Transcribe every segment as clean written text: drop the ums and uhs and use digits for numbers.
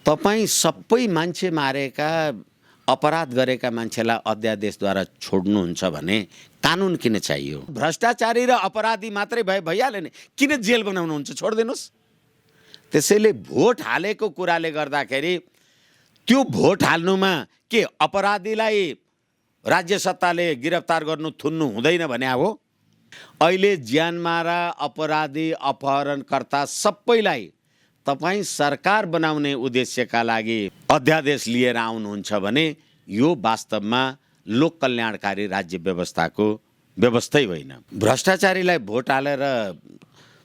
तपाईँ सबै मान्छे मारेका अपराध गरेका मान्छेलाई अध्यादेशद्वारा छोड्नुहुन्छ भने कानुन किन चाहियो? भ्रष्टाचारी र अपराधी मात्रै भइहाल्यो नि, किन जेल बनाउनुहुन्छ? छोडिदिनुहोस्। त्यसैले भोट हालेको कुराले गर्दाखेरि त्यो भोट हाल्नुमा के अपराधीलाई राज्य सत्ताले गिरफ्तार गर्नु थुन्नु हुँदैन भने हो? अहिले ज्यानमारा अपराधी अपहरणकर्ता सबैलाई तपाईँ सरकार बनाउने उद्देश्यका लागि अध्यादेश लिएर आउनुहुन्छ भने यो वास्तवमा लोक कल्याणकारी राज्य व्यवस्थाको व्यवस्थै होइन। भ्रष्टाचारीलाई भोट हालेर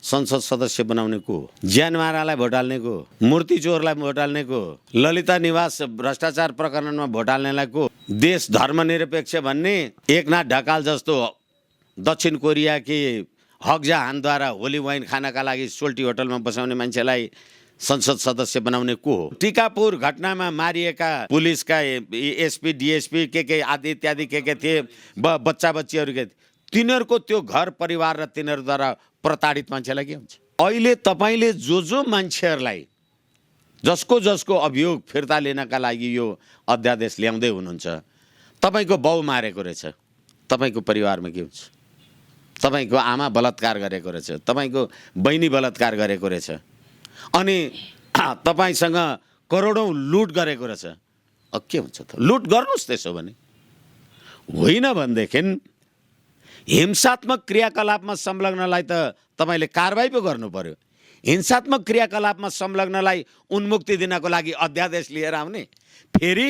संसद सदस्य बनाउने को? ज्यानमारालाई भोट हाल्ने को? मूर्ति चोरलाई भोट हाल्ने को? ललिता निवास भ्रष्टाचार प्रकरणमा भोट हाल्नेलाई को? देश धर्मनिरपेक्ष भन्ने एकनाथ ढकाल जस्तो दक्षिण कोरियाकी हक जहानद्वारा होली वाइन खानका लागि सोल्टी होटलमा बसाउने मान्छेलाई संसद सदस्य बनाउने को हो? टिकापुर घटनामा मारिएका पुलिसका एसपी डीएसपी के आदि इत्यादि के थिए, बच्चा बच्चीहरू के, तिनीहरूको त्यो घर परिवार र तिनीहरूद्वारा प्रताडित मान्छेलाई के हुन्छ? अहिले तपाईँले जो मान्छेहरूलाई जसको अभियोग फिर्ता लिनका लागि यो अध्यादेश ल्याउँदै हुनुहुन्छ, तपाईँको बाउ मारेको रहेछ, तपाईँको परिवारमा के हुन्छ? तपाईँको आमा बलात्कार गरेको रहेछ, तपाईँको बहिनी बलात्कार गरेको रहेछ, अनि तपाईँसँग करोडौँ लुट गरेको रहेछ, अब के हुन्छ त? लुट गर्नुहोस् त्यसो भने। होइन भनेदेखि हिंसात्मक क्रियाकलापमा संलग्नलाई त तपाईँले कारबाही पो गर्नु पर्यो। हिंसात्मक क्रियाकलापमा संलग्नलाई उन्मुक्ति दिनको लागि अध्यादेश लिएर आउने, फेरि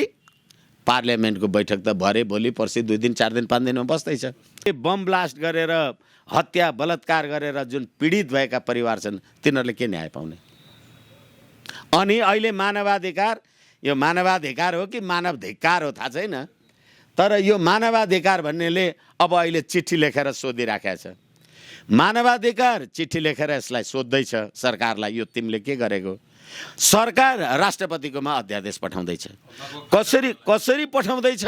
पार्लियामेन्टको बैठक त भरे भोलि पर्सि 2 दिन 4 दिन 5 दिनमा बस्दैछ। बम ब्लास्ट गरेर हत्या बलात्कार गरेर जुन पीडित भएका परिवार छन् तिनीहरूले के न्याय पाउने? अनि अहिले मानवाधिकार, यो मानवाधिकार हो कि मानवधिकार हो थाहा छैन, तर यो मानवाधिकार भन्नेले अब अहिले चिठी लेखेर सोधिराखेको छ। मानवाधिकार चिठी लेखेर यसलाई सोध्दैछ सरकारलाई, यो तिमीले के गरेको? सरकार राष्ट्रपतिकोमा अध्यादेश पठाउँदैछ। कसरी पठाउँदैछ?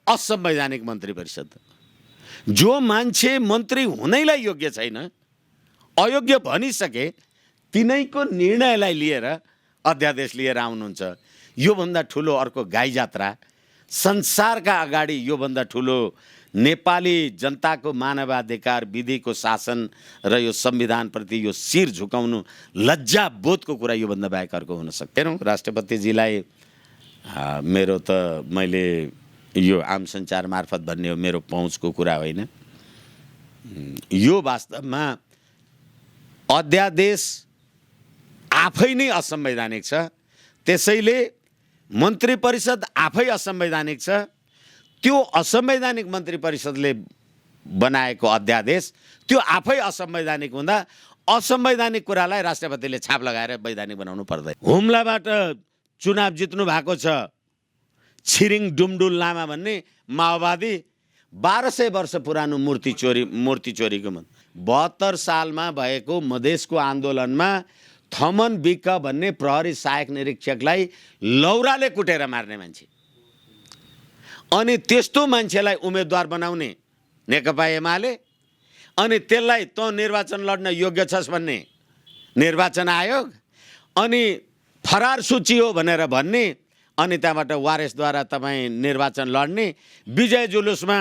असंवैधानिक मन्त्री परिषद। जो मान्छे मन्त्री हुनैलाई योग्य छैन, अयोग्य भनिसके, तिनैको निर्णयलाई लिएर अध्यादेश लिएर आउनुहुन्छ। योभन्दा ठुलो अर्को गाई जात्रा संसारका अगाडि, योभन्दा ठुलो नेपाली जनताको मानवाधिकार, विधिको शासन र यो संविधानप्रति यो शिर झुकाउनु लज्जा बोधको कुरा योभन्दा बाहेक अर्को हुन सक्दैन। राष्ट्रपतिजीलाई मेरो त मैले यो आम सञ्चार मार्फत भन्ने हो, मेरो पहुँचको कुरा होइन। यो वास्तवमा अध्यादेश आफै नै असंवैधानिक छ, त्यसैले मन्त्री परिषद आफै असंवैधानिक छ। त्यो असंवैधानिक मन्त्री परिषदले बनाएको अध्यादेश त्यो आफै असंवैधानिक हुँदा असंवैधानिक कुरालाई राष्ट्रपतिले छाप लगाएर वैधानिक बनाउनु पर्दैन। हुम्लाबाट चुनाव जित्नु भएको छ छिरिङ डुमडुल लामा भन्ने माओवादी, 1200 वर्ष पुरानो मूर्ति चोरीको 72 सालमा भएको मधेसको आन्दोलनमा थमन विक भन्ने प्रहरी सहायक निरीक्षकलाई लौराले कुटेर मार्ने मान्छे, अनि त्यस्तो मान्छेलाई उम्मेदवार बनाउने नेकपा एमाले, अनि त्यसलाई तँ निर्वाचन लड्न योग्य छस् भन्ने निर्वाचन आयोग, अनि फरार सूची हो भनेर भन्ने, अनि त्यहाँबाट वारेसद्वारा तपाईँ निर्वाचन लड्ने, विजय जुलुसमा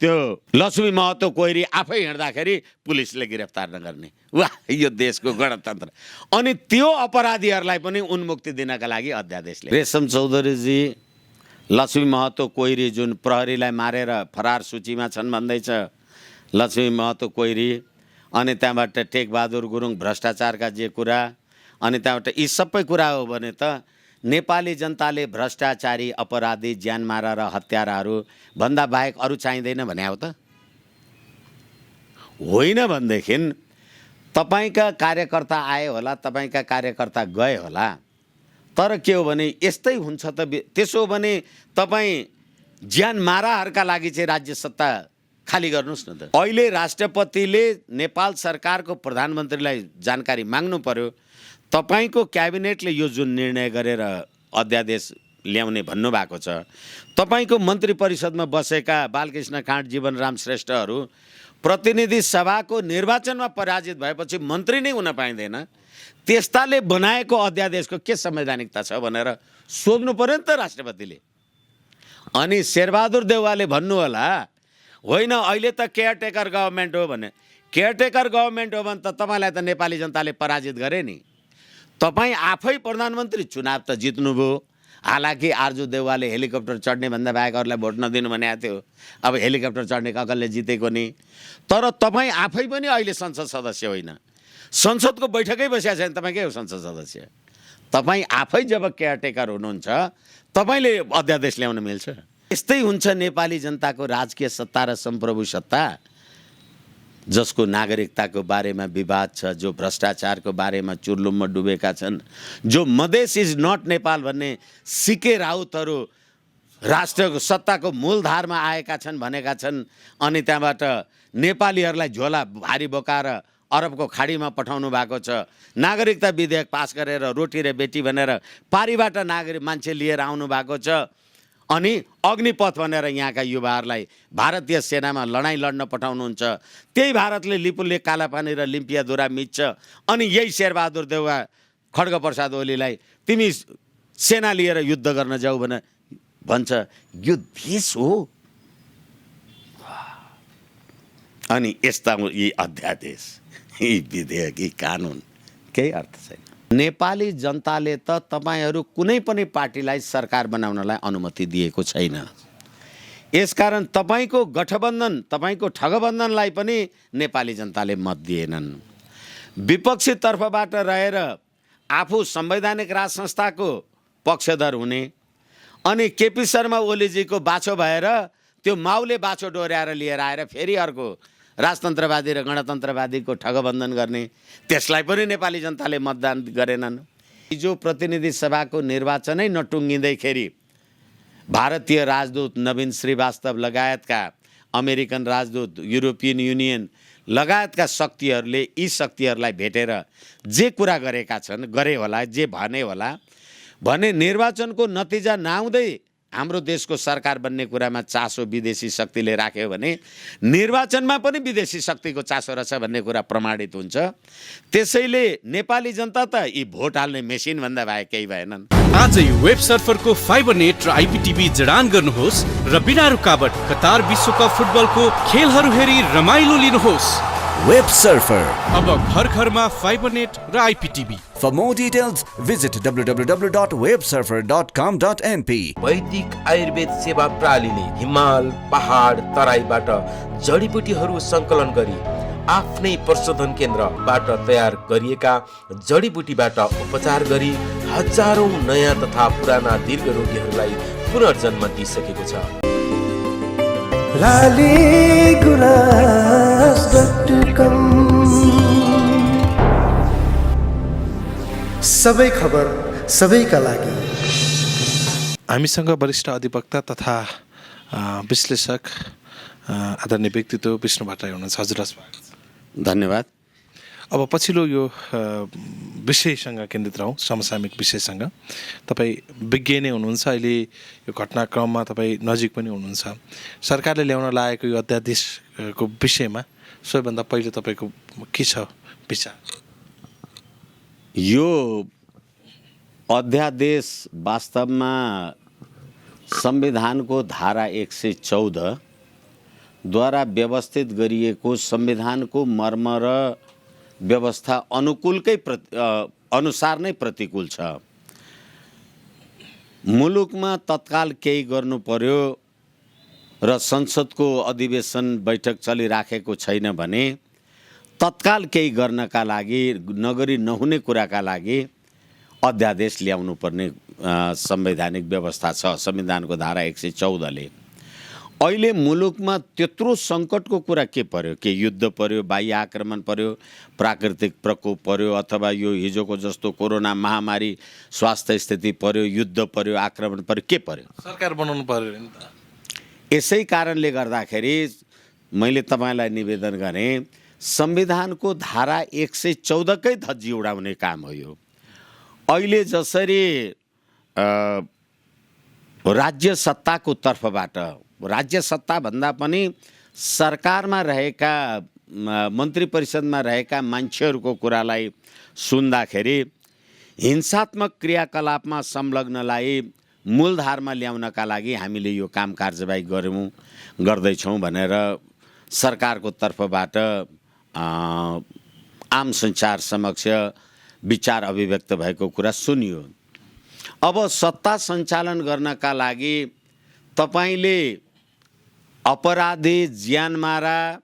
त्यो लक्ष्मी महतो कोइरी आफै हिँड्दाखेरि पुलिसले गिरफ्तार नगर्ने। वाह, यो देशको गणतन्त्र। अनि त्यो अपराधीहरूलाई पनि उन्मुक्ति दिनका लागि अध्यादेशले। रेशम चौधरीजी, लक्ष्मी महतो कोइरी जुन प्रहरीलाई मारेर फरार सूचीमा छन् भन्दैछ, लक्ष्मी महतो कोइरी, अनि त्यहाँबाट टेकबहादुर गुरुङ भ्रष्टाचारका जे कुरा, अनि त्यहाँबाट यी सबै कुरा हो भने त नेपाली जनताले भ्रष्टाचारी, अपराधी, ज्यानमारा र हत्याराहरू भन्दा बाहेक अरू चाहिँदैन भने हो त? होइन भनेदेखि तपाईँका कार्यकर्ता आए होला, तपाईँका कार्यकर्ता गए होला, तर के हो भने यस्तै हुन्छ त। त्यसो हो भने तपाईँ ज्यानमाराहरूका लागि चाहिँ राज्य सत्ता खाली गर्नुहोस् न त। अहिले राष्ट्रपतिले नेपाल सरकारको प्रधानमन्त्रीलाई जानकारी माग्नु पर्यो, तपाईको क्याबिनेटले यो जुन निर्णय गरेर अध्यादेश ल्याउने भन्नुभएको छ, तपाईको मन्त्री परिषदमा बसेका बालकृष्ण खाँड, जीवनराम श्रेष्ठहरू प्रतिनिधि सभाको निर्वाचनमा पराजित भएपछि मन्त्री नै हुन पाइँदैन, त्यस्ताले बनाएको अध्यादेशको के संवैधानिकता छ भनेर सोध्नु पर्यो नि त राष्ट्रपतिले। अनि शेरबहादुर देउवाले भन्नु होला होइन अहिले त केयरटेकर गभर्मेन्ट हो भने, केयरटेकर गभर्मेन्ट हो भने त तपाईँलाई त नेपाली जनताले पराजित गरे नि। तपाईँ आफै प्रधानमन्त्री चुनाव त जित्नुभयो, हालाकि आरजु देउवाले हेलिकप्टर चढ्ने भन्दा बाहेक अरूलाई भोट नदिनु भनेको थियो, अब हेलिकप्टर चढ्ने ककलले जितेको नि। तर तपाईँ आफै पनि अहिले संसद सदस्य होइन, संसदको बैठकै बसिया छैन, तपाईँ के हो संसद सदस्य? तपाईँ आफै जब केयरटेकर हुनुहुन्छ तपाईँले अध्यादेश ल्याउन मिल्छ? यस्तै हुन्छ नेपाली जनताको राजकीय सत्ता र सम्प्रभु सत्ता, जसको नागरिकताको बारेमा विवाद छ, जो भ्रष्टाचारको बारेमा चुर्लुममा डुबेका छन्, जो मधेस इज नट नेपाल भन्ने सिके राउतहरू राष्ट्रको सत्ताको मूलधारमा आएका छन् भनेका छन्, अनि त्यहाँबाट नेपालीहरूलाई झोला भारी बोकाएर अरबको खाडीमा पठाउनु भएको छ। नागरिकता विधेयक पास गरेर रोटी र बेटी भनेर पारीबाट नागरिक मान्छे लिएर आउनु भएको छ। अनि अग्निपथ भनेर यहाँका युवाहरूलाई भारतीय सेनामा लडाइँ लड्न पठाउनुहुन्छ। त्यही भारतले लिपुले कालापानी र लिम्पियाधुरा मिच्छ। अनि यही शेरबहादुर देउवा खड्गप्रसाद ओलीलाई तिमी सेना लिएर युद्ध गर्न जाऊ भने भन्छ। यो देश हो। अनि यस्ता यी अध्यादेश, यी विधेयक, यी कानुन केही अर्थ छैन। नेपाली जनताले त तपाईहरू कुनै पनि पार्टीलाई सरकार बनाउनलाई अनुमति दिएको छैन। यसकारण तपाईको गठबन्धन, तपाईको ठगबन्धनलाई पनि नेपाली जनताले मत दिएनन्। विपक्षी तर्फबाट रहेर आफू संवैधानिक राज संस्थाको पक्षधर हुने अनि केपी शर्मा ओलीजीको बाछो भएर त्यो माउले बाछो डोर्याएर लिएर आएर फेरि अर्को राजतन्त्रवादी र गणतन्त्रवादीको ठगबन्धन गर्ने, त्यसलाई पनि नेपाली जनताले मतदान गरेनन्। हिजो प्रतिनिधि सभाको निर्वाचनै नटुङ्गिँदैखेरि भारतीय राजदूत नवीन श्रीवास्तव लगायतका अमेरिकन राजदूत, युरोपियन युनियन लगायतका शक्तिहरूले यी शक्तिहरूलाई भेटेर जे कुरा गरेका छन्, गरे होला, जे भने होला भने निर्वाचनको नतिजा नआउँदै हाम्रो देशको सरकार बन्ने कुरामा चासो विदेशी शक्तिले राख्यो भने निर्वाचनमा पनि विदेशी शक्तिको चासो रहेछ भन्ने कुरा प्रमाणित हुन्छ। त्यसैले नेपाली जनता त यी भोट हाल्ने मेसिन भन्दा बाहेक केही भएनन्। आजै वेब सर्फरको फाइबर नेट र आइपीटीभी जडान गर्नुहोस् र बिना रुकावट कतार विश्वकप फुटबलको खेलहरू हेरी रमाइलो लिनुहोस्। वेब सर्फर अब घर घरमा फाइबर नेट र आइपीटीभी। For more details, visit www.websurfer.com.np। वैदिक आयुर्वेद सेवा प्रणालीले हिमाल, पहाड, तराईबाट जडीबुटीहरू संकलन गरी आफ्नै प्रशोधन केन्द्रबाट तयार गरिएका जडीबुटीबाट उपचार गरी हजारौं नयाँ तथा पुराना दीर्घ रोगीहरूलाई पुनर्जन्म दिइसकेको छ। सबै खबर सबैका लागि। हामीसँग वरिष्ठ अधिवक्ता तथा विश्लेषक आदरणीय व्यक्तित्व विष्णु भट्टराई हुनुहुन्छ। हजुर धन्यवाद। अब पछिल्लो यो विषयसँग केन्द्रित रहौँ, समसामयिक विषयसँग। तपाईँ विज्ञ नै हुनुहुन्छ, अहिले यो घटनाक्रममा तपाईँ नजिक पनि हुनुहुन्छ। सरकारले ल्याउन लागेको यो अध्यादेशको विषयमा सबैभन्दा पहिले तपाईँको के छ विचार? यो अध्यादेश वास्तवमा संविधानको धारा 114 द्वारा व्यवस्थित गरिएको संविधानको मर्म र व्यवस्था अनुसार नै प्रतिकूल छ। मुलुकमा तत्काल केही गर्नु पर्यो र संसदको अधिवेशन बैठक चलिराखेको छैन भने तत्काल केही गर्नका लागि, नगरी नहुने कुराका लागि अध्यादेश ल्याउनु पर्ने संवैधानिक व्यवस्था छ संविधानको धारा 114 ले। अहिले मुलुकमा त्यत्रो सङ्कटको कुरा के पर्यो? के युद्ध पर्यो, बाह्य आक्रमण पर्यो, प्राकृतिक प्रकोप पर्यो, अथवा यो हिजोको जस्तो कोरोना महामारी, स्वास्थ्य स्थिति पर्यो, युद्ध पर्यो, आक्रमण पर्यो, के पर्यो? सरकार बनाउनु पर्यो नि त। यसै कारणले गर्दाखेरि मैले तपाईँलाई निवेदन गरेँ, संविधानको धारा 114 कै धज्जी उडाउने काम हो यो। अहिले जसरी राज्य सत्ताको तर्फबाट, राज्य सत्ता भन्दा पनि सरकारमा रहेका मन्त्री परिषदमा रहेका मान्छेहरूको कुरालाई सुन्दाखेरि हिंसात्मक क्रियाकलापमा संलग्नलाई मूलधारमा ल्याउनका लागि हामीले यो काम कारबाही गर्दैछौँ भनेर सरकारको तर्फबाट आम संसार समक्ष विचार अभिव्यक्त भएको कुरा सुनियो। अब सत्ता सञ्चालन गर्नका लागि तपाईले अपराधी, ज्यानमारा,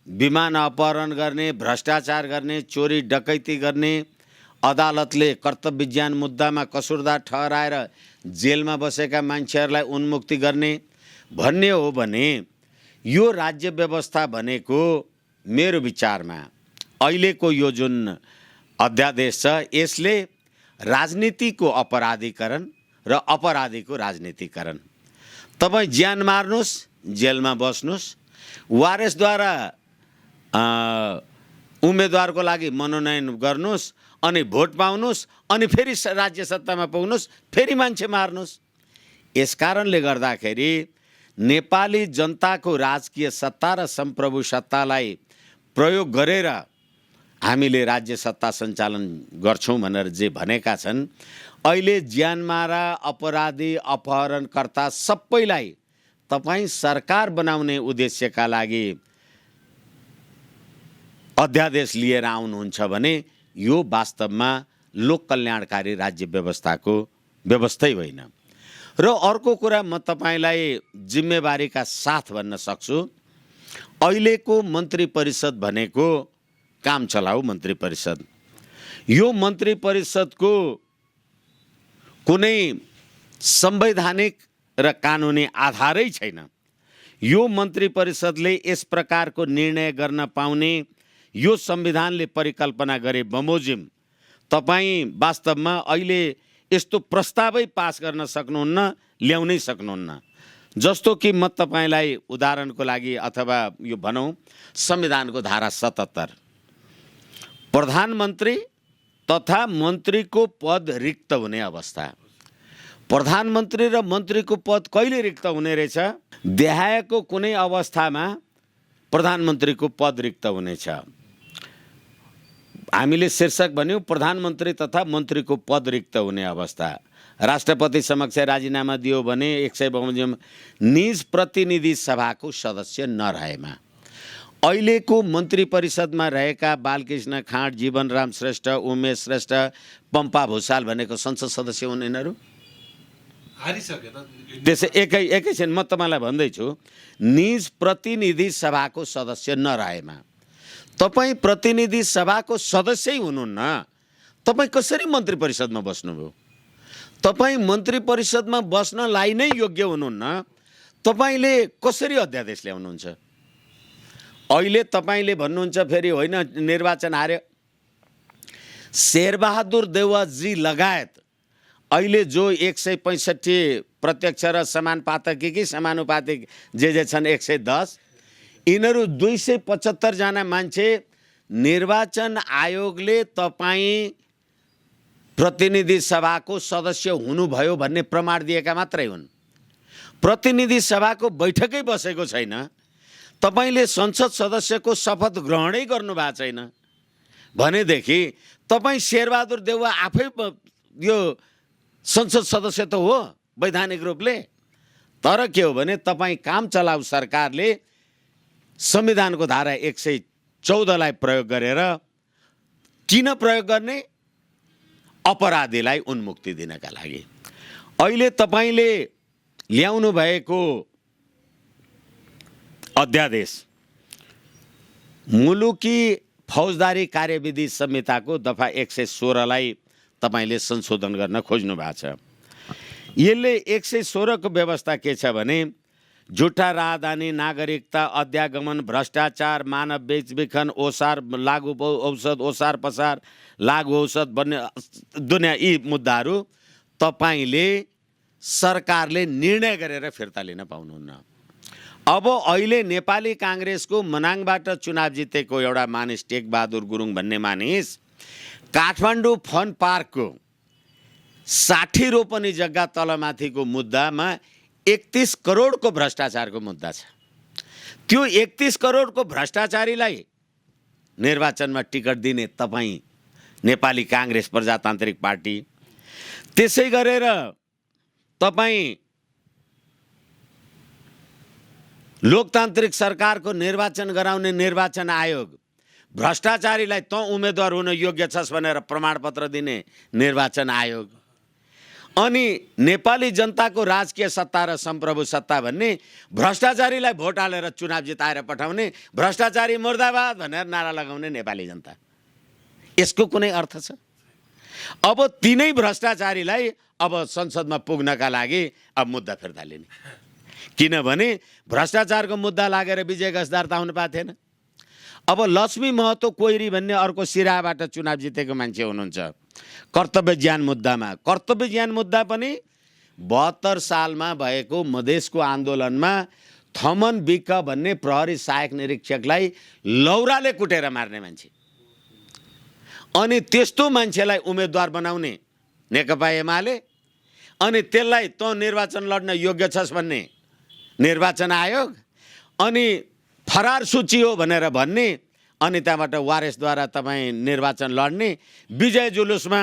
विमान अपहरण गर्ने, भ्रष्टाचार गर्ने, चोरी डकैती गर्ने, अदालतले कर्तव्य ज्यान मुद्दामा कसुरदार ठहराएर जेलमा बसेका मान्छेहरूलाई उन्मुक्ति गर्ने भन्ने हो भने यो राज्य व्यवस्था भनेको मेरो विचारमा अहिलेको यो जुन अध्यादेश छ यसले राजनीतिको अपराधीकरण र अपराधीको राजनीतिकरण। तपाईँ ज्यान मार्नुहोस्, जेलमा बस्नुहोस्, वारेसद्वारा उम्मेदवारको लागि मनोनयन गर्नुहोस्, अनि भोट पाउनुहोस्, अनि फेरि राज्य सत्तामा पुग्नुहोस्, फेरि मान्छे मार्नुहोस्। यसकारणले गर्दाखेरि नेपाली जनताको राजकीय सत्ता र सम्प्रभु सत्तालाई प्रयोग गरेर हामीले राज्य सत्ता सञ्चालन गर्छौँ भनेर जे भनेका छन्, अहिले ज्यानमारा, अपराधी, अपहरणकर्ता सबैलाई तपाईँ सरकार बनाउने उद्देश्यका लागि अध्यादेश लिएर आउनुहुन्छ भने यो वास्तवमा लोक कल्याणकारी राज्य व्यवस्थाको व्यवस्थै होइन। र अर्को कुरा म तपाईलाई जिम्मेवारीका साथ भन्न सक्छु, अहिलेको मन्त्री परिषद भनेको काम चलाऊ मन्त्री परिषद। यो मन्त्री परिषदको कुनै संवैधानिक र कानुनी आधारै छैन। यो मन्त्री परिषदले यस प्रकारको निर्णय गर्न पाउने यो संविधानले परिकल्पना गरे बमोजिम तपाईँ वास्तवमा अहिले यस्तो प्रस्तावै पास गर्न सक्नुहुन्न, ल्याउनै सक्नुहुन्न। जस्तो कि म तपाईलाई उदाहरणको लागि अथवा यो भनौँ संविधानको धारा 77 प्रधानमन्त्री तथा मन्त्रीको पद रिक्त हुने अवस्था। प्रधानमन्त्री र मन्त्रीको पद कहिले रिक्त हुने रहेछ? देहायको कुनै अवस्थामा प्रधानमन्त्रीको पद रिक्त हुनेछ। हामीले शीर्षक भन्यौँ प्रधानमन्त्री तथा मन्त्रीको पद रिक्त हुने अवस्था। राष्ट्रपति समक्ष राजीनामा दियो भने 100 बमोजिम निज प्रतिनिधि सभाको सदस्य नरहेमा। अहिलेको मन्त्री परिषदमा रहेका बालकृष्ण खाँड, जीवनराम श्रेष्ठ, उमेश श्रेष्ठ, पम्पा भूषाल भनेको संसद सदस्य हुन् यिनीहरू? त्यसै एकैछिन म तपाईँलाई भन्दैछु, निज प्रतिनिधि सभाको सदस्य नरहेमा तपाईँ प्रतिनिधि सभाको सदस्यै हुनुहुन्न, तपाईँ कसरी मन्त्री परिषदमा बस्नुभयो? तपाईँ मन्त्री परिषदमा बस्नलाई नै योग्य हुनुहुन्न, तपाईँले कसरी अध्यादेश ल्याउनुहुन्छ? अहिले तपाईँले भन्नुहुन्छ फेरि होइन निर्वाचन हार्यो। शेरबहादुर देउवाजी लगायत अहिले जो 165 प्रत्यक्ष र समानुपातिक कि समानुपातिक जे छन् 110, यिनीहरू 275 जना मान्छे निर्वाचन आयोगले तपाईँ प्रतिनिधि सभाको सदस्य हुनुभयो भन्ने प्रमाण दिएका मात्रै हुन्। प्रतिनिधि सभाको बैठकै बसेको छैन, तपाईले संसद सदस्यको शपथ ग्रहणै गर्नुभएको छैन भनेदेखि तपाईँ शेरबहादुर देउवा आफै यो संसद सदस्य त हो वैधानिक रूपले, तर के हो भने तपाईँ काम चलाऊ सरकारले संविधानको धारा 114लाई प्रयोग गरेर किन प्रयोग गर्ने? अपराधीलाई उन्मुक्ति दिनका लागि। अहिले तपाईले ल्याउनु भएको अध्यादेश मुलुकी फौजदारी कार्यविधि संहिताको दफा 116लाई तपाईले संशोधन गर्न खोज्नु भएको छ। यसले 116 को व्यवस्था के छ भने झुटा राहदानी, नागरिकता, अध्यागमन, भ्रष्टाचार, मानव बेचबिखन, ओसार, लागु औषध, ओसार पसार, लागु औषध भन्ने दुनियाँ यी मुद्दाहरू तपाईले सरकारले निर्णय गरेर फिर्ता लिन पाउनुहुन्न। अब अहिले नेपाली काङ्ग्रेसको मनाङबाट चुनाव जितेको एउटा मानिस टेकबहादुर गुरुङ भन्ने मानिस काठमाडौँ फन पार्कको 60 रोपनी जग्गा तलमाथिको मुद्दामा 31 करोडको भ्रष्टाचारको मुद्दा छ। त्यो 31 करोडको भ्रष्टाचारीलाई निर्वाचनमा टिकट दिने तपाईँ नेपाली काङ्ग्रेस प्रजातान्त्रिक पार्टी, त्यसै गरेर तपाईँ लोकतान्त्रिक सरकारको निर्वाचन गराउने निर्वाचन आयोग, भ्रष्टाचारीलाई तँ उम्मेदवार हुन योग्य छस् भनेर प्रमाणपत्र दिने निर्वाचन आयोग, अनि नेपाली जनताको राजकीय सत्ता र सम्प्रभु सत्ता भन्ने भ्रष्टाचारीलाई भोट हालेर चुनाव जिताएर पठाउने, भ्रष्टाचारी मुर्दाबाद भनेर नारा लगाउने नेपाली जनता। यसको कुनै अर्थ छ? अब तिनै भ्रष्टाचारीलाई अब संसदमा पुग्नका लागि अब मुद्दा फिर्ता लिने, किनभने भ्रष्टाचारको मुद्दा लागेर विजय गजदार त आउनु पाएको थिएन। अब लक्ष्मी महतो कोइरी भन्ने अर्को सिराहाबाट चुनाव जितेको मान्छे हुनुहुन्छ कर्तव्य ज्ञान मुद्दामा। कर्तव्य ज्ञान मुद्दा पनि 72 सालमा भएको मधेसको आन्दोलनमा थमन विक भन्ने प्रहरी सहायक निरीक्षकलाई लौराले कुटेर मार्ने मान्छे, अनि त्यस्तो मान्छेलाई उम्मेदवार बनाउने नेकपा एमाले, अनि त्यसलाई तँ निर्वाचन लड्न योग्य छस् भन्ने निर्वाचन आयोग, अनि फरार सूची हो भनेर भन्ने, अनि त्यहाँबाट वारेसद्वारा तपाईँ निर्वाचन लड्ने, विजय जुलुसमा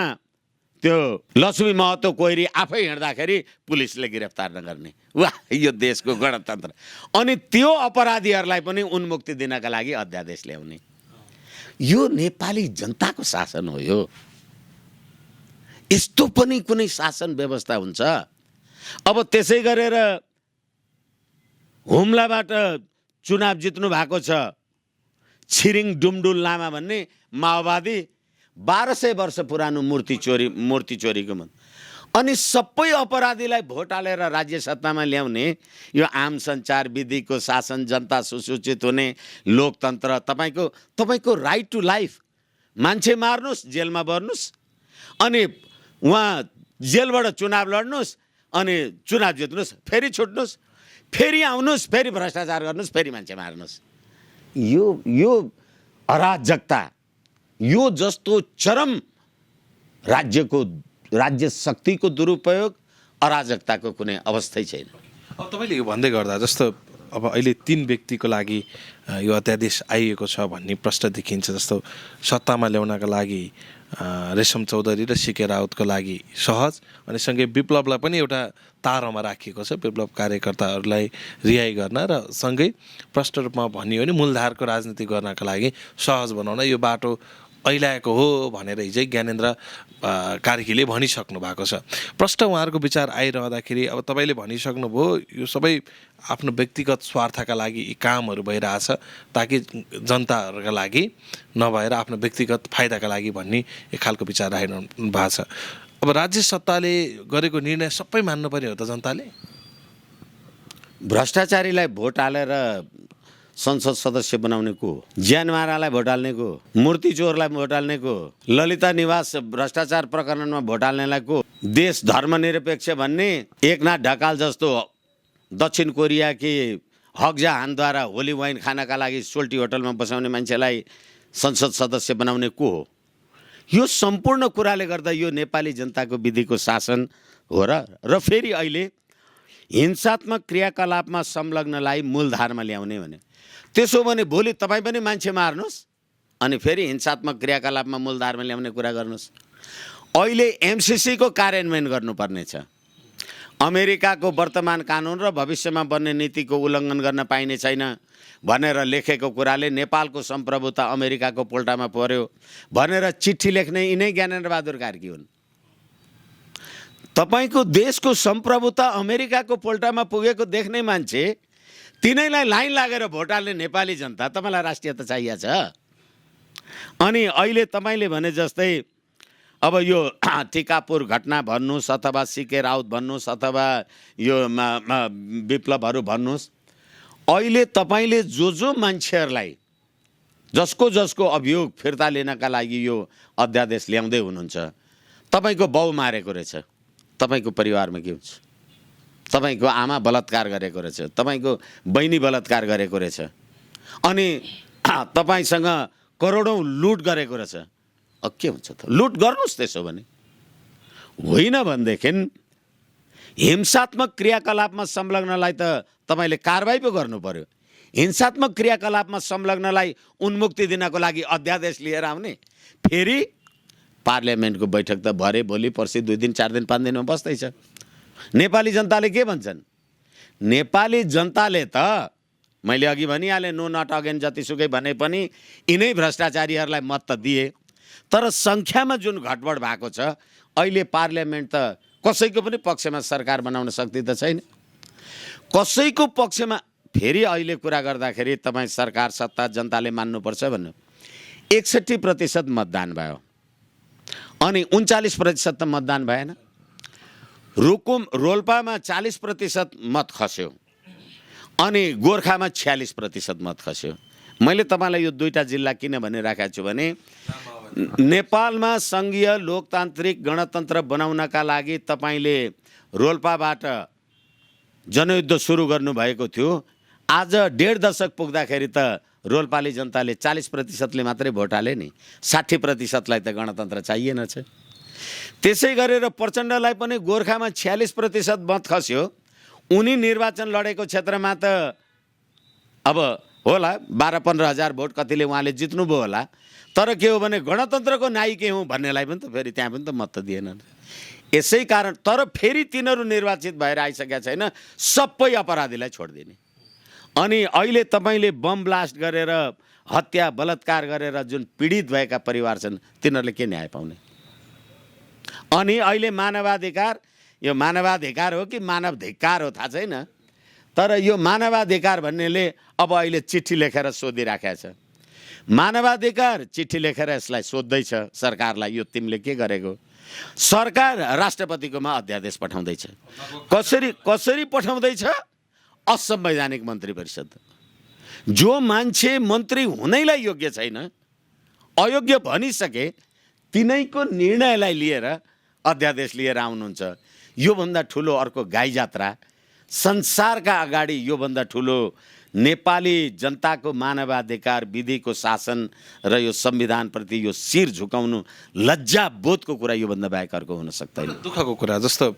त्यो लक्ष्मी महतो कोइरी आफै हिँड्दाखेरि पुलिसले गिरफ्तार नगर्ने। वाह, यो देशको गणतन्त्र। अनि त्यो अपराधीहरूलाई पनि उन्मुक्ति दिनका लागि अध्यादेश ल्याउने, यो नेपाली जनताको शासन हो। यो यस्तो पनि कुनै शासन व्यवस्था हुन्छ? अब त्यसै गरेर हुम्लाबाट चुनाव जित्नु भएको छ छिरिङ डुमडुल लामा भन्ने माओवादी, 1200 वर्ष पुरानो मूर्ति चोरीको मन, अनि सबै अपराधीलाई भोट हालेर राज्य सत्तामा ल्याउने यो आम सञ्चार विधिको शासन, जनता सुसूचित हुने लोकतन्त्र, तपाईँको राइट टु लाइफ। मान्छे मार्नुहोस्, जेलमा बस्नुहोस्, अनि उहाँ जेलबाट चुनाव लड्नुहोस्, अनि चुनाव जित्नुहोस्, फेरि छुट्नुहोस्, फेरि आउनुहोस्, फेरि भ्रष्टाचार गर्नुहोस्, फेरि मान्छे मार्नुहोस्। यो अराजकता, यो जस्तो चरम राज्य शक्तिको दुरुपयोग, अराजकताको कुनै अवस्थै छैन। अब तपाईँले यो भन्दै गर्दा जस्तो अब अहिले 3 व्यक्तिको लागि यो अध्यादेश आइएको छ भन्ने प्रश्न देखिन्छ। जस्तो सत्तामा ल्याउनका लागि रेशम चौधरी र सिके राउतको लागि सहज, अनि सँगै विप्लवलाई पनि एउटा तारमा राखिएको छ, विप्लव कार्यकर्ताहरूलाई रिहाई गर्न, र सँगै प्रष्ट रूपमा भनियो भने मूलधारको राजनीति गर्नका लागि सहज बनाउन यो बाटो ऐलाएको हो भनेर हिजै ज्ञानेन्द्र कार्कीले भनिसक्नु भएको छ। प्रष्ट उहाँहरूको विचार आइरहँदाखेरि अब तपाईँले भनिसक्नुभयो यो सबै आफ्नो व्यक्तिगत स्वार्थका लागि यी कामहरू भइरहेछ, ताकि जनताहरूका लागि नभएर आफ्नो व्यक्तिगत फाइदाका लागि भन्ने एक खालको विचार राखिरहनु भएको छ। अब राज्य सत्ताले गरेको निर्णय सबै मान्नुपर्ने हो त जनताले? भ्रष्टाचारीलाई भोट हालेर संसद सदस्य बनाउने को, ज्यानमारालाई भोट हाल्ने को, मूर्ति चोरलाई भोट हाल्ने को, ललिता निवास भ्रष्टाचार प्रकरणमा भोट हाल्नेलाई को, देश धर्मनिरपेक्ष भन्ने एकनाथ ढकाल जस्तो दक्षिण कोरियाकी हक जहानद्वारा होली वाइन खानका लागि सोल्टी होटलमा बसाउने मान्छेलाई संसद सदस्य बनाउने को हो? यो सम्पूर्ण कुराले गर्दा यो नेपाली जनताको विधिको शासन हो। र फेरि अहिले हिंसात्मक क्रियाकलापमा संलग्नलाई मूलधारमा ल्याउने भने, त्यसो भने भोलि तपाईँ पनि मान्छे मार्नुहोस्, अनि फेरि हिंसात्मक क्रियाकलापमा मूलधारमा ल्याउने कुरा गर्नुहोस्। अहिले एमसिसीको कार्यान्वयन गर्नुपर्ने छ। अमेरिकाको वर्तमान कानुन र भविष्यमा बन्ने नीतिको उल्लङ्घन गर्न पाइने छैन भनेर लेखेको कुराले नेपालको सम्प्रभुता अमेरिकाको पोल्टामा पर्यो भनेर चिठी लेख्ने यिनै ज्ञानेन्द्र बहादुर कार्की हुन्। तपाईँको देशको सम्प्रभुता अमेरिकाको पोल्टामा पुगेको देख्ने मान्छे, तिनैलाई लाइन लागेर भोट हाल्ने नेपाली जनता, तपाईँलाई राष्ट्रियता चाहिएको छ? अनि अहिले तपाईँले भने जस्तै अब यो टिकापुर घटना भन्नुहोस्, अथवा सिके राउत भन्नुहोस्, अथवा यो विप्लवहरू भन्नुहोस्, अहिले तपाईँले जो मान्छेहरूलाई जसको अभियोग फिर्ता लिनका लागि यो अध्यादेश ल्याउँदै हुनुहुन्छ, तपाईँको बाउ मारेको रहेछ, तपाईँको परिवारमा के हुन्छ? तपाईँको आमा बलात्कार गरेको रहेछ, तपाईँको बहिनी बलात्कार गरेको रहेछ, अनि तपाईँसँग करोडौँ लुट गरेको रहेछ, अब के हुन्छ त? लुट गर्नुहोस् त्यसो भने। होइन भनेदेखि हिंसात्मक क्रियाकलापमा संलग्नलाई त तपाईँले कारबाही पो गर्नु पर्यो। हिंसात्मक क्रियाकलापमा संलग्नलाई उन्मुक्ति दिनको लागि अध्यादेश लिएर आउने, फेरि पार्लियामेन्टको बैठक त भरे भोलि पर्सि 2 दिन 4 दिन 5 दिनमा बस्दैछ। नेपाली जनताले के भन्छन्? नेपाली जनताले त मैले अघि भनिहालेँ, नो नट अगेन जतिसुकै भने पनि यिनै भ्रष्टाचारीहरूलाई मत त दिए, तर सङ्ख्यामा जुन घटबड भएको छ, अहिले पार्लियामेन्ट त कसैको पनि पक्षमा सरकार बनाउन शक्ति त छैन। कसैको पक्षमा फेरि अहिले कुरा गर्दाखेरि तपाईँ सरकार सत्ता जनताले मान्नुपर्छ भन्नु, 61% मतदान भयो, अनि 39% त मतदान भएन। रोल्पामा 40% मत खस्यो, अनि गोर्खामा 46% मत खस्यो। मैले तपाईँलाई यो 2टा जिल्ला किन भनिराखेको छु भने नेपालमा सङ्घीय लोकतान्त्रिक गणतन्त्र बनाउनका लागि तपाईँले रोल्पाबाट जनयुद्ध सुरु गर्नुभएको थियो। आज 1.5 दशक पुग्दाखेरि त रोल्पाली जनताले 40%ले मात्रै भोट हाले नि, 60%लाई त गणतन्त्र चाहिएन छ। त्यसै गरेर प्रचण्डलाई पनि गोर्खामा 46% मत खस्यो, उनी निर्वाचन लडेको क्षेत्रमा त अब होला 12-15 हजार भोट कतिले उहाँले जित्नुभयो होला, तर के हो भने गणतन्त्रको नायिके हुँ भन्नेलाई पनि त फेरि त्यहाँ पनि त मत त दिएनन्। यसै कारण तर फेरि तिनीहरू निर्वाचित भएर आइसकेका छैन, सबै अपराधीलाई छोडिदिने। अनि अहिले तपाईँले बम ब्लास्ट गरेर हत्या बलात्कार गरेर जुन पीडित भएका परिवार छन् तिनीहरूले के न्याय पाउने? अनि अहिले मानवाधिकार, यो मानवाधिकार हो कि मानवधिकार हो थाहा छैन, तर यो मानवाधिकार भन्नेले अब अहिले चिठी लेखेर सोधिराखेको छ। मानवाधिकार चिठी लेखेर यसलाई सोध्दैछ सरकारलाई, यो तिमीले के गरेको? सरकार राष्ट्रपतिकोमा अध्यादेश पठाउँदैछ। कसरी पठाउँदैछ? असंवैधानिक मन्त्री परिषद। जो मान्छे मन्त्री हुनैलाई योग्य छैन, अयोग्य भनिसके, तिनैको निर्णयलाई लिएर अध्यादेश लिएर आउनुहुन्छ। योभन्दा ठुलो अर्को गाई जात्रा संसारका अगाडि, योभन्दा ठुलो नेपाली जनताको मानवाधिकार, विधिको शासन र यो संविधानप्रति यो शिर झुकाउनु लज्जा बोधको कुरा योभन्दा बाहेक अर्को हुन सक्दैन। दुःखको कुरा जस्तो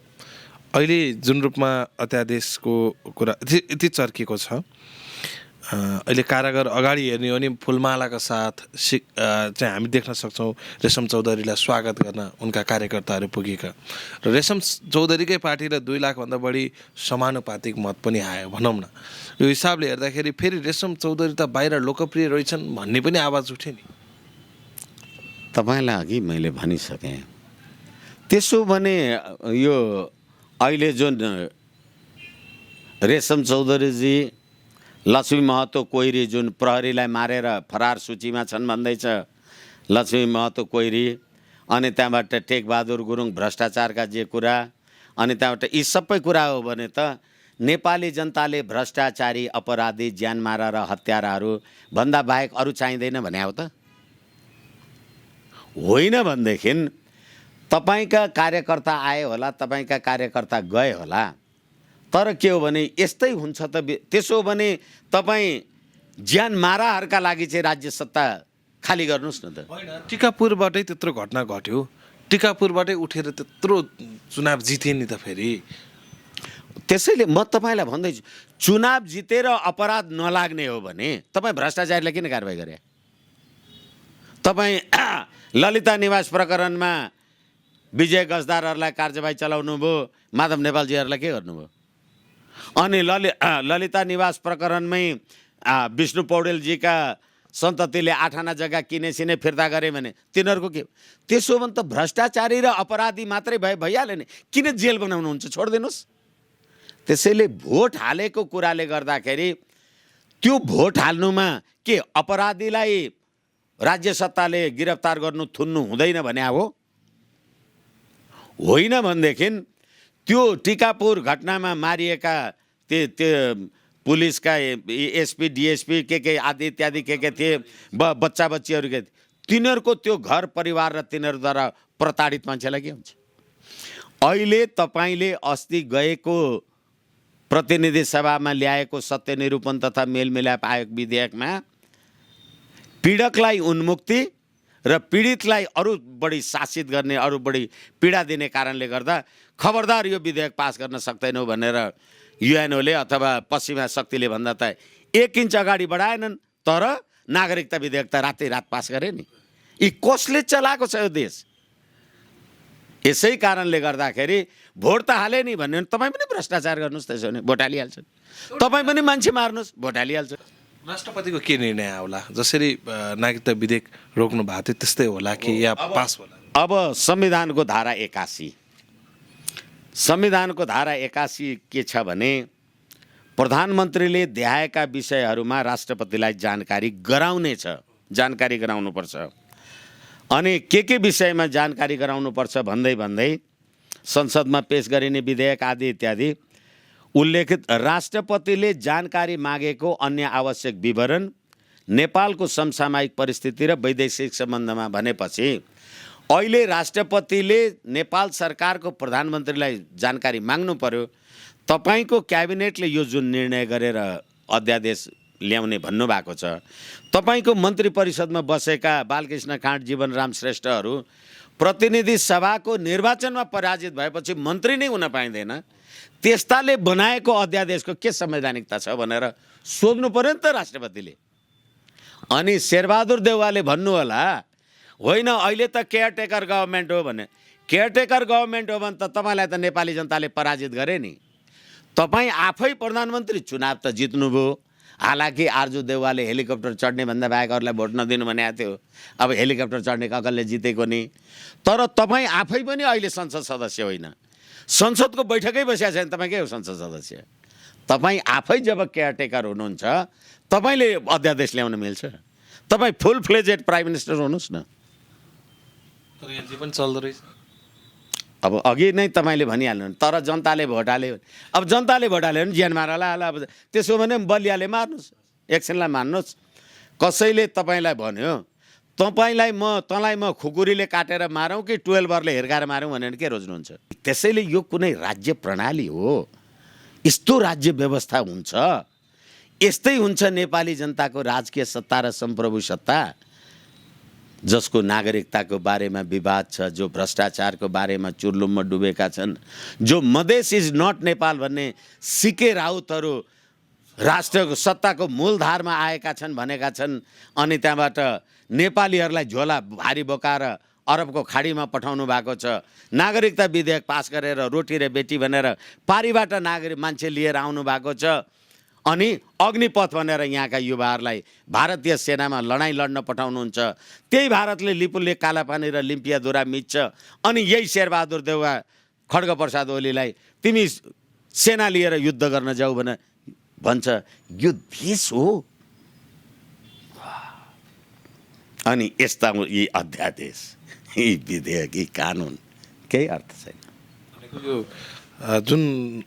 अहिले जुन रूपमा अध्यादेशको कुरा यति चर्किएको छ, अहिले कारागार अगाडि हेर्ने हो भने फुलमालाका साथ चाहिँ हामी देख्न सक्छौँ रेशम चौधरीलाई स्वागत गर्न उनका कार्यकर्ताहरू पुगेका, र रेशम चौधरीकै पार्टीले 2 लाखभन्दा बढी समानुपातिक मत पनि आयो भनौँ न। यो हिसाबले हेर्दाखेरि फेरि रेशम चौधरी त बाहिर लोकप्रिय रहेछन् भन्ने पनि आवाज उठ्यो नि। तपाईँलाई अघि मैले भनिसकेँ। त्यसो भने यो अहिले जुन रेशम चौधरीजी, लक्ष्मी महतो कोइरी जुन प्रहरीलाई मारेर फरार सूचीमा छन् भन्दैछ, लक्ष्मी महतो कोइरी, अनि त्यहाँबाट टेकबहादुर गुरुङ भ्रष्टाचारका जे कुरा, अनि त्यहाँबाट यी सबै कुरा हो भने त नेपाली जनताले भ्रष्टाचारी, अपराधी, ज्यान मारा र हत्याराहरू भन्दा बाहेक अरू चाहिँदैन भने हो त? होइन भनेदेखि तपाईँका कार्यकर्ता आए होला, तपाईँका कार्यकर्ता गए होला, तर के हो भने यस्तै हुन्छ त। त्यसो हो भने तपाईँ ज्यान माराहरूका लागि चाहिँ राज्य सत्ता खाली गर्नुहोस् न त। होइन, टिकापुरबाटै त्यत्रो घटना घट्यो, टिकापुरबाटै उठेर त्यत्रो चुनाव जिते नि त फेरि। त्यसैले म तपाईँलाई भन्दैछु, चुनाव जितेर अपराध नलाग्ने हो भने तपाईँ भ्रष्टाचारीलाई किन कारबाही गरे? तपाईँ ललिता निवास प्रकरणमा विजय गजदारहरूलाई कार्यवाही चलाउनु भयो, माधव नेपालजीहरूलाई के गर्नुभयो? अनि ललिता निवास प्रकरणमै विष्णु पौडेलजीका सन्ततिले 8 आना जग्गा किनेसिने फिर्ता गरे भने तिनीहरूको के? त्यसो भने त भ्रष्टाचारी र अपराधी मात्रै भइहाल्यो नि, किन जेल बनाउनुहुन्छ? छोडिदिनुहोस्। त्यसैले भोट हालेको कुराले गर्दाखेरि त्यो भोट हाल्नुमा के अपराधीलाई राज्य सत्ताले गिरफ्तार गर्नु थुन्नु हुँदैन भने हो? होइन भनेदेखि त्यो टिकापुर घटनामा मारिएका त्यो पुलिसका एसपी डिएसपी के आदि इत्यादि के थिए, बच्चा बच्चीहरू के, तिनीहरूको त्यो घर परिवार र तिनीहरूद्वारा प्रताडित मान्छेलाई के हुन्छ? अहिले तपाईँले अस्ति गएको प्रतिनिधि सभामा ल्याएको सत्य निरूपण तथा मेलमिलाप आयोग विधेयकमा पीडकलाई उन्मुक्ति र पीडितलाई अरू बढी शासित गर्ने, अरू बढी पीडा दिने कारणले गर्दा खबरदार यो विधेयक पास गर्न सक्दैनौ भनेर युएनओले अथवा पश्चिमा शक्तिले भन्दा त 1 इन्च अगाडि बढाएनन्, तर नागरिकता विधेयक त रातै रात पास गरे नि। यी कसले चलाएको छ यो देश? यसै कारणले गर्दाखेरि भोट त हाले नि भन्ने तपाईँ पनि भ्रष्टाचार गर्नुहोस्, त्यसो भने भोट हालिहाल्छ। तपाईँ पनि मान्छे मार्नुहोस्, भोट हालिहाल्छ। राष्ट्रपतिको के निर्णय होला? जसरी नागरिकता विधेयक रोक्नु भएको थियो त्यस्तै होला कि या पास होला? अब संविधानको धारा 81, संविधानको धारा 81 के छ भने प्रधानमन्त्रीले देखाएका विषयहरूमा राष्ट्रपतिलाई जानकारी गराउनेछ, जानकारी गराउनुपर्छ। अनि के विषयमा जानकारी गराउनुपर्छ भन्दै भन्दै संसदमा पेश गरिने विधेयक आदि इत्यादि उल्लेखित राष्ट्रपतिले जानकारी मागेको अन्य आवश्यक विवरण नेपालको समसामयिक परिस्थिति र वैदेशिक सम्बन्धमा भनेपछि अहिले राष्ट्रपतिले नेपाल सरकारको प्रधानमन्त्रीलाई जानकारी माग्नु पर्यो। तपाईको क्याबिनेटले यो जुन निर्णय गरेर अध्यादेश ल्याउने भन्नुभएको छ, तपाईको मन्त्री परिषदमा बसेका बालकृष्ण खाँड, जीवनराम श्रेष्ठहरू प्रतिनिधि सभाको निर्वाचनमा पराजित भएपछि मन्त्री नै हुन पाइँदैन। त्यस्ताले बनाएको अध्यादेशको के संवैधानिकता छ भनेर सोध्नु पर्यो नि त राष्ट्रपतिले। अनि शेरबहादुर देउवाले भन्नु होला होइन अहिले त केयरटेकर गभर्मेन्ट हो भने, केयरटेकर गभर्मेन्ट हो भने त तपाईँलाई त नेपाली जनताले पराजित गरे नि। तपाईँ आफै प्रधानमन्त्री चुनाव त जित्नुभयो, हालाकि आर्जु देउवाले हेलिकप्टर चढ्ने भन्दा बाहेक अरूलाई भोट नदिनु भनेको थियो। अब हेलिकप्टर चढ्ने ककलले जितेको नि। तर तपाईँ आफै पनि अहिले संसद सदस्य होइन, संसदको बैठकै बसिया छैन, तपाईँ के हो संसद सदस्य? तपाईँ आफै जब केयरटेकर हुनुहुन्छ तपाईँले अध्यादेश ल्याउन मिल्छ? तपाईँ फुल फ्लेजेड प्राइम मिनिस्टर हुनुहोस् न। तर यो जीवन चल्दो रहेछ। अब अघि नै तपाईँले भनिहाल्नु, तर जनताले भोट हाल्यो। अब जनताले भोट हाल्यो भने ज्यान मारला होला। अब त्यसो भने बलियाले मार्नुहोस्, एकछिनलाई मान्नुहोस्। कसैले तपाईँलाई भन्यो तँलाई म खुकुरीले काटेर मारौँ कि 12 हिर्काएर मारौँ भनेर के रोज्नुहुन्छ? त्यसैले यो कुनै राज्य प्रणाली हो? यस्तो राज्य व्यवस्था हुन्छ? यस्तै हुन्छ नेपाली जनताको राजकीय सत्ता र सम्प्रभु सत्ता, जसको नागरिकताको बारेमा विवाद छ, जो भ्रष्टाचारको बारेमा चुर्लुममा डुबेका छन्, जो मधेस इज नट नेपाल भन्ने सिके राउतहरू राष्ट्रको सत्ताको मूलधारमा आएका छन् भनेका छन्। अनि त्यहाँबाट नेपालीहरूलाई झोला भारी बोकाएर अरबको खाडीमा पठाउनु भएको छ। नागरिकता विधेयक पास गरेर रोटी र बेटी भनेर पारीबाट नागरिक मान्छे लिएर आउनु भएको छ। अनि अग्निपथ भनेर यहाँका युवाहरूलाई भारतीय सेनामा लडाइँ लड्न पठाउनुहुन्छ। त्यही भारतले लिपुले कालापानी र लिम्पियाधुरा मिच्छ। अनि यही शेरबहादुर देउवा खड्गप्रसाद ओलीलाई तिमी सेना लिएर युद्ध गर्न जाऊ भने भन्छ। यो देश हो? अनि यस्ता यी अध्यादेश, यी विधेयक, यी कानुन केही अर्थ छैन। यो जुन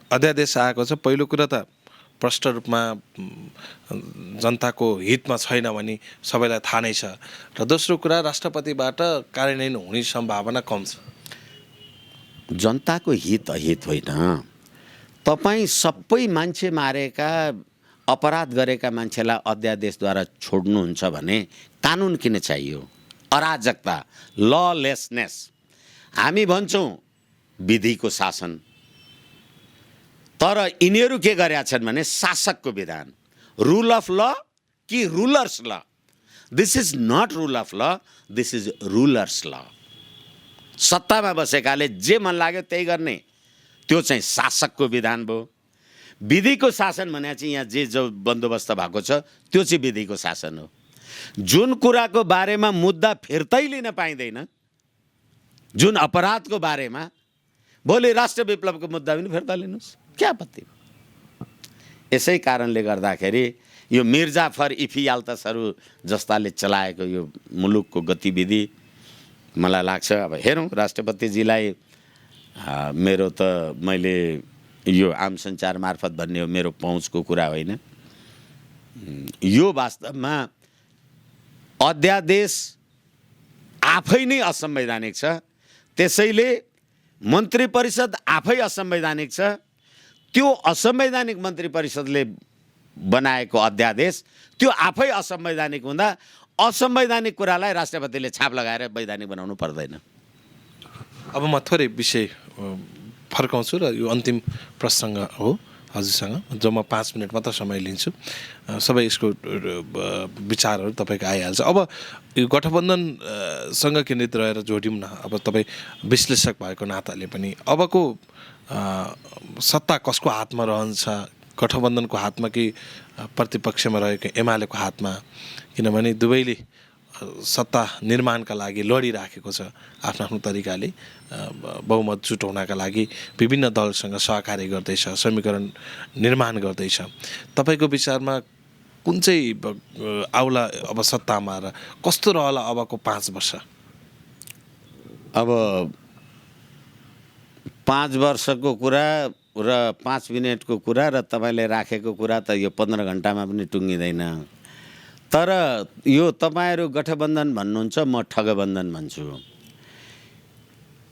अध्यादेश आएको छ, पहिलो कुरा त प्रष्ट रूपमा जनताको हितमा छैन भने सबैलाई थाहा नै छ, र दोस्रो कुरा राष्ट्रपतिबाट कार्यान्वयन हुने सम्भावना कम छ। जनताको हित अहित होइन। तपाईँ सबै मान्छे मारेका, अपराध गरेका मान्छेलाई अध्यादेशद्वारा छोड्नुहुन्छ भने कानुन किन चाहियो? अराजकता, ललेसनेस। हामी भन्छौँ विधिको शासन, तर यिनीहरू के गरेका छन् भने शासकको विधान, रुल अफ ल कि rulers law. This is not rule of law, this is rulers law. सत्तामा बसेकाले जे मन लाग्यो त्यही गर्ने, त्यो चाहिँ शासकको विधान भयो। विधिको शासन भने चाहिँ यहाँ जे जो बन्दोबस्त भएको छ त्यो चाहिँ विधिको शासन हो। जुन कुराको बारेमा मुद्दा फिर्तै लिन पाइँदैन, जुन अपराधको बारेमा, भोलि राष्ट्र विप्लवको मुद्दा पनि फिर्ता लिनुहोस्, क्या आपत्ति? यसै कारणले गर्दाखेरि यो मिर्जाफर इफियाल्तसहरू जस्ताले चलाएको यो मुलुकको गतिविधि मलाई लाग्छ। अब हेरौँ राष्ट्रपतिजीलाई मेरो त मैले यो आम सञ्चार मार्फत भन्ने हो, मेरो पहुँचको कुरा होइन। यो वास्तवमा अध्यादेश आफै नै असंवैधानिक छ। त्यसैले मन्त्री परिषद आफै असंवैधानिक छ। त्यो असंवैधानिक मन्त्री परिषदले बनाएको अध्यादेश त्यो आफै असंवैधानिक हुँदा असंवैधानिक कुरालाई राष्ट्रपतिले छाप लगाएर वैधानिक बनाउनु पर्दैन। अब म थोरै विषय फर्काउँछु र यो अन्तिम प्रसङ्ग हो। हजुरसँग, जो म 5 मिनट मात्र समय लिन्छु। सबै यसको विचारहरू तपाईँको आइहाल्छ। अब यो गठबन्धनसँग केन्द्रित रहेर जोड्यौँ न। अब तपाईँ विश्लेषक भएको नाताले पनि अबको सत्ता कसको हातमा रहन्छ? गठबन्धनको हातमा कि प्रतिपक्षमा रहेको एमालेको हातमा? किनभने दुवैले सत्ता निर्माणका लागि लडिराखेको छ आफ्नो आफ्नो तरिकाले, बहुमत जुटाउनका लागि विभिन्न दलसँग सहकार्य गर्दैछ, समीकरण निर्माण गर्दैछ। तपाईँको विचारमा कुन चाहिँ आउला अब सत्तामा र कस्तो रहला अबको 5 वर्ष? अब 5 वर्षको कुरा र 5 मिनटको कुरा र तपाईँले राखेको कुरा त यो 15 घन्टामा पनि टुङ्गिँदैन। तर यो तपाईँहरू गठबन्धन भन्नुहुन्छ, म ठगबन्धन भन्छु।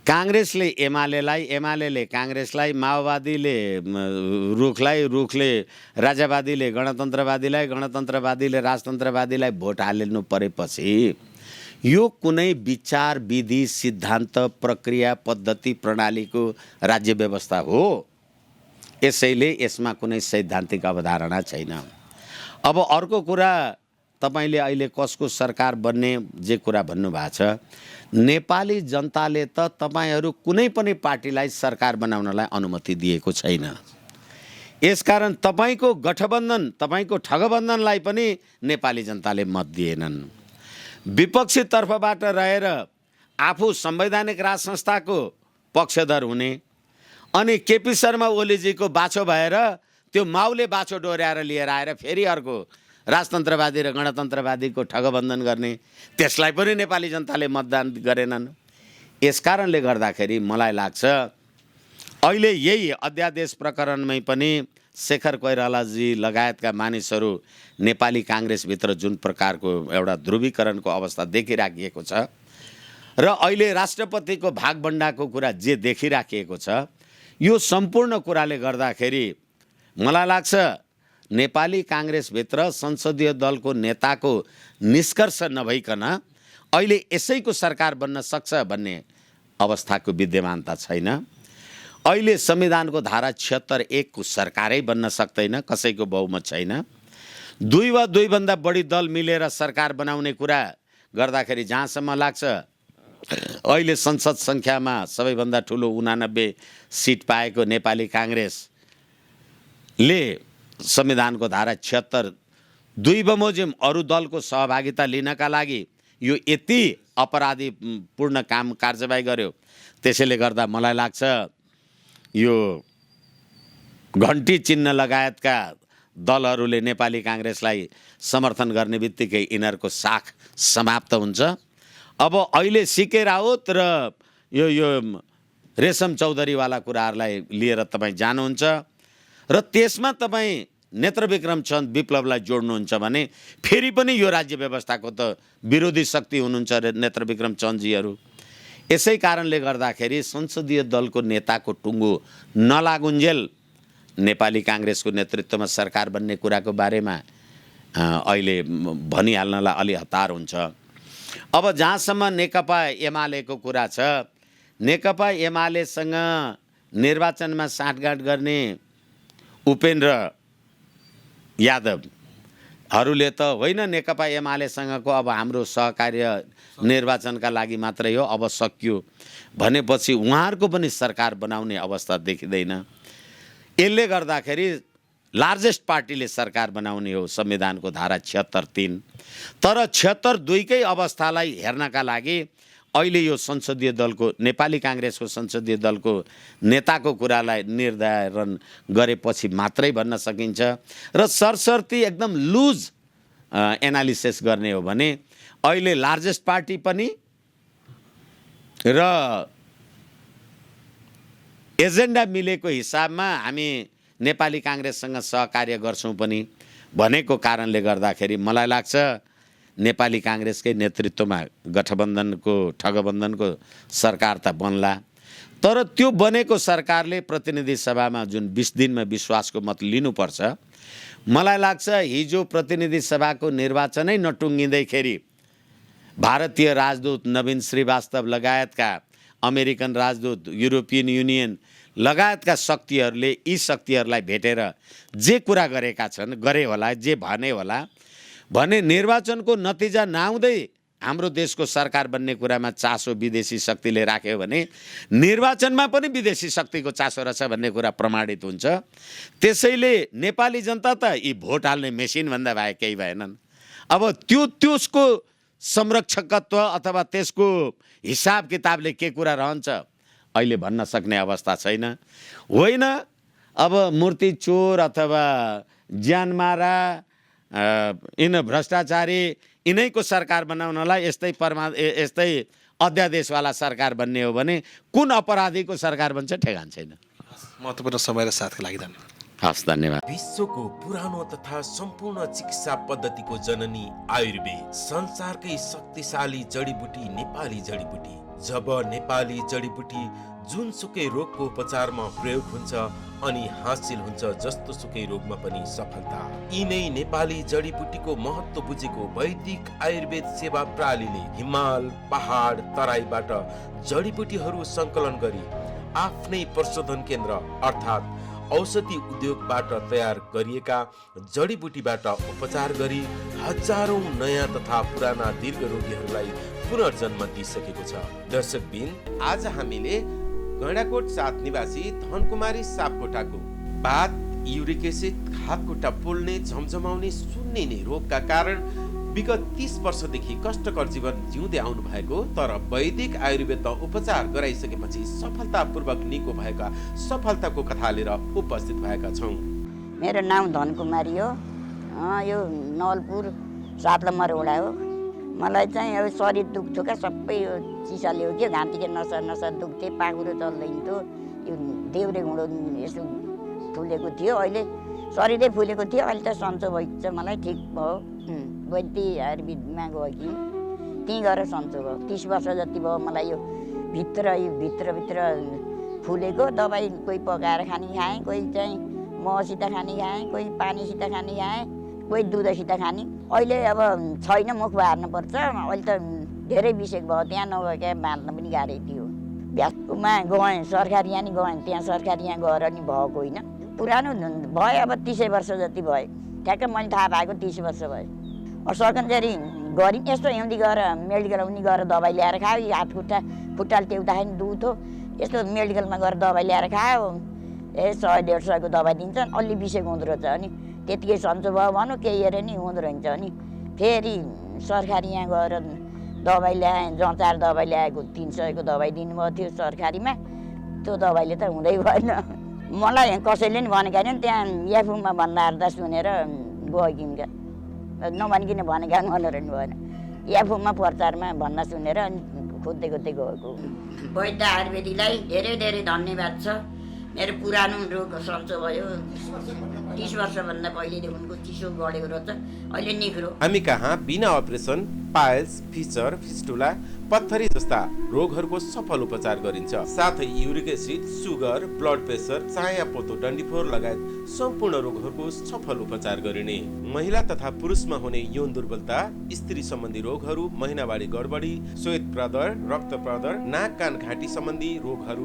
काङ्ग्रेसले एमालेलाई, एमालेले काङ्ग्रेसलाई, माओवादीले रुखलाई, रुखले राजावादीले गणतन्त्रवादीलाई, गणतन्त्रवादीले राजतन्त्रवादीलाई भोट हाल्नु परेपछि यो कुनै विचार, विधि, सिद्धान्त, प्रक्रिया, पद्धति, प्रणालीको राज्य व्यवस्था हो। यसैले यसमा कुनै सैद्धान्तिक अवधारणा छैन। अब अर्को कुरा, तपाईँले अहिले कसको सरकार बन्ने जे कुरा भन्नुभएको छ, नेपाली जनताले त तपाईँहरू कुनै पनि पार्टीलाई सरकार बनाउनलाई अनुमति दिएको छैन। यसकारण तपाईँको गठबन्धन, तपाईँको ठगबन्धनलाई पनि नेपाली जनताले मत दिएनन्। विपक्षी तर्फबाट रहेर आफू संवैधानिक राज संस्थाको पक्षधर हुने अनि केपी शर्मा ओलीजीको बाछो भएर त्यो माउले बाछो डोर्याएर लिएर आएर फेरि अर्को राजतन्त्रवादी र गणतन्त्रवादीको ठगबन्धन गर्ने, त्यसलाई पनि नेपाली जनताले मतदान गरेनन्। यसकारणले गर्दाखेरि मलाई लाग्छ अहिले यही अध्यादेश प्रकरणमै पनि शेखर कोइरालाजी लगायतका मानिसहरू नेपाली काङ्ग्रेसभित्र जुन प्रकारको एउटा ध्रुवीकरणको अवस्था देखिराखिएको छ र अहिले राष्ट्रपतिको भागभण्डाको कुरा जे देखिराखिएको छ, यो सम्पूर्ण कुराले गर्दाखेरि मलाई लाग्छ नेपाली काङ्ग्रेसभित्र संसदीय दलको नेताको निष्कर्ष नभइकन अहिले यसैको सरकार बन्न सक्छ भन्ने अवस्थाको विद्यमानता छैन। अहिले संविधानको धारा 76(1) को सरकारै बन्न सक्दैन, कसैको बहुमत छैन। 2 वा 2 भन्दा बढी दल मिलेर सरकार बनाउने कुरा गर्दाखेरि जहाँसम्म लाग्छ अहिले संसद सङ्ख्यामा सबैभन्दा ठुलो 89 सिट पाएको नेपाली काङ्ग्रेसले संविधानको धारा 76 2 बमोजिम अरू दलको सहभागिता लिनका लागि यो यति अपराधीपूर्ण काम कारबाही गर्यो। त्यसैले गर्दा मलाई लाग्छ यो घन्टी चिन्ह लगायतका दलहरूले नेपाली काङ्ग्रेसलाई समर्थन गर्ने बित्तिकै यिनीहरूको साख समाप्त हुन्छ। अब अहिले सीके राउत र यो रेशम चौधरीवाला कुराहरूलाई लिएर तपाईँ जानुहुन्छ र त्यसमा तपाईँ नेत्रविक्रम चन्द विप्लवलाई जोड्नुहुन्छ भने फेरि पनि यो राज्य व्यवस्थाको त विरोधी शक्ति हुनुहुन्छ नेत्रविक्रम चन्दजीहरू। यसै कारणले गर्दाखेरि संसदीय दलको नेताको टुङ्गो नलागुन्जेल नेपाली काङ्ग्रेसको नेतृत्वमा सरकार बन्ने कुराको बारेमा अहिले भनिहाल्नलाई अलि हतार हुन्छ। अब जहाँसम्म नेकपा एमालेको कुरा छ, नेकपा एमालेसँग निर्वाचनमा साँठगाँठ गर्ने उपेन्द्र यादवहरूले त होइन नेकपा एमालेसँगको अब हाम्रो सहकार्य निर्वाचनका लागि मात्रै हो, अब सकियो भनेपछि उहाँहरूको पनि सरकार बनाउने अवस्था देखिँदैन। यसले गर्दाखेरि लार्जेस्ट पार्टीले सरकार बनाउने हो संविधानको धारा 76(3), तर 76(2) कै अवस्थालाई हेर्नका लागि अहिले यो संसदीय दलको नेपाली काङ्ग्रेसको संसदीय दलको नेताको कुरालाई निर्धारण गरेपछि मात्रै भन्न सकिन्छ र सरसर्ती एकदम लुज एनालिसिस गर्ने हो भने अहिले लार्जेस्ट पार्टी पनि र एजेन्डा मिलेको हिसाबमा हामी नेपाली काङ्ग्रेससँग सहकार्य गर्छौँ पनि भनेको कारणले गर्दाखेरि मलाई लाग्छ नेपाली काङ्ग्रेसकै नेतृत्वमा गठबन्धनको ठगबन्धनको सरकार त बन्ला, तर त्यो बनेको सरकारले प्रतिनिधि सभामा जुन 20 दिनमा विश्वासको मत लिनुपर्छ, मलाई लाग्छ हिजो प्रतिनिधि सभाको निर्वाचनै नटुङ्गिँदैखेरि भारतीय राजदूत नवीन श्रीवास्तव लगायतका अमेरिकन राजदूत, युरोपियन युनियन लगायतका शक्तिहरूले यी शक्तिहरूलाई भेटेर जे कुरा गरेका छन्, गरे होला, जे भने होला भने निर्वाचनको नतिजा नआउँदै हाम्रो देशको सरकार बन्ने कुरामा चासो विदेशी शक्तिले राख्यो भने निर्वाचनमा पनि विदेशी शक्तिको चासो रहेछ भन्ने कुरा प्रमाणित हुन्छ। त्यसैले नेपाली जनता त यी भोट हाल्ने मेसिनभन्दा भए केही भएनन्। अब त्यसको संरक्षकत्व अथवा त्यसको हिसाब किताबले के कुरा रहन्छ अहिले भन्न सक्ने अवस्था छैन। होइन अब मूर्ति चोर अथवा ज्यानमारा यिन भ्रष्टाचारी यिनैको सरकार बनाउनलाई यस्तै अध्यादेशवाला सरकार बन्ने हो भने कुन अपराधीको सरकार बन्छ ठेगान छैन। महत्त्वपूर्ण समय र साथको लागि धन्यवाद। हस्, धन्यवाद। विश्वको पुरानो तथा सम्पूर्ण चिकित्सा पद्धतिको जननी आयुर्वेद, संसारकै शक्तिशाली जडीबुटी नेपाली जडीबुटी। जब नेपाली जडीबुटी जुनसुकै रोगको उपचारमा प्रयोग हुन्छ अनि हासिल हुन्छ जस्तो सुकै रोगमा पनि सफलता। यिनै नेपाली जडीबुटीको महत्त्व बुझेको वैदिक आयुर्वेद सेवा प्रणालीले हिमाल, पहाड, तराईबाट जडीबुटीहरू सङ्कलन गरी आफ्नै प्रशोधन केन्द्र अर्थात् औषधि उद्योगबाट तयार गरिएका जडीबुटीबाट उपचार गरी हजारौं नयाँ तथा पुराना दीर्घ रोगीहरूलाई पुनर्जन्म दिइसकेको छ। दर्शकबिन, आज हामीले गैंडाकोट 7 निवासी धनकुमारी सापकोटाको बात, युरिक एसिड, हातखुट्टा पोल्ने, झमझमाउने, सुन्निने रोगका कारण विगत 30 वर्षदेखि कष्टकर जीवन जिउँदै आउनु भएको तर वैदिक आयुर्वेदमा उपचार गराइसकेपछि सफलतापूर्वक निको भएका सफलताको कथा लिएर उपस्थित भएका छौँ। मेरो नाम धनकुमारी हो। यो नवलपुर 7 नम्बर वडा हो। मलाई चाहिँ अब शरीर दुख्थ्यो क्या, सबै यो चिसाले हो क्या, घाँटीको नसा दुख्थे, पाखुरो चल्दैन थियो, यो देउरे घुँडो यसो फुलेको थियो। अहिले शरीरै फुलेको थियो, अहिले त सन्चो भइन्छ, मलाई ठिक भयो। वैद्य आयुर्वेदमा गयो कि त्यहीँ गएर सन्चो भयो। 30 वर्ष जति भयो मलाई यो भित्रभित्र फुलेको। दबाई कोही पकाएर खाने खाएँ, कोही चाहिँ महसित खाने खाएँ, कोही पानीसित खाने खाएँ, कोही दुधसित खाने। अहिले अब छैन, मुख बार्नुपर्छ। अहिले त धेरै बिसेक भयो, त्यहाँ नगएका बाँध्न पनि गाह्रै थियो। भ्यासमा गएँ, सरकारी यहाँ नि गएँ, त्यहाँ सरकारी यहाँ गएर नि भएको होइन। पुरानो भयो, अब 30 वर्ष जति भयो। ठ्याक्कै मैले थाहा पाएको 30 वर्ष भयो। सकन्जरी गरी यस्तो हिउँदी गएर मेडिकल उनी गएर दबाई ल्याएर खायो। हात खुट्टाले टेउदाखेरि दुख्थ्यो, यस्तो मेडिकलमा गएर दबाई ल्याएर खायो। 100-150 दबाई दिन्छन्, अलि बिसेको हुँदो रहेछ। अनि त्यतिकै सन्चो भयो भनौँ, केही हेरेर नि हुँदो रहेछ। अनि फेरि सरकारी यहाँ गएर दबाई ल्याएँ, जचार दबाई ल्याएको 300 को दबाई दिनुभएको थियो सरकारीमा। त्यो दबाईले त हुँदै भएन। मलाई कसैले नि भनेका थिएन, त्यहाँ याफुमा भन्दा हार्दा सुनेर गयो किनका, नभनिकन भनेका भनेर नि भएन। याफुमा प्रचारमा भन्न सुनेर अनि खोज्दै गएको। वैद्य आयुर्वेदीलाई धेरै धेरै धन्यवाद छ। मेरो पुरानो रोग सन्चो भयो। 30 वर्षभन्दा पहिलेदेखिको चिसो बढेको रहेछ, अहिले निग्रो। हामी कहाँ बिना अपरेसन पाइल्स, फिस्चर, फिस्टुला, पत्थरी जस्ता रोगहरूको सफल उपचार गरिन्छ। साथै uric acid, sugar, blood pressure, चाया पोतो, डन्डीफोर लगायत सम्पूर्ण रोगहरूको सफल उपचार गरिने। महिला तथा पुरुषमा हुने यौन दुर्बलता, स्त्री सम्बन्धी रोगहरू, महिनावारी गडबडी, श्वेत प्रदर, रक्त प्रदर, नाक कान घाँटी सम्बन्धी रोगहरू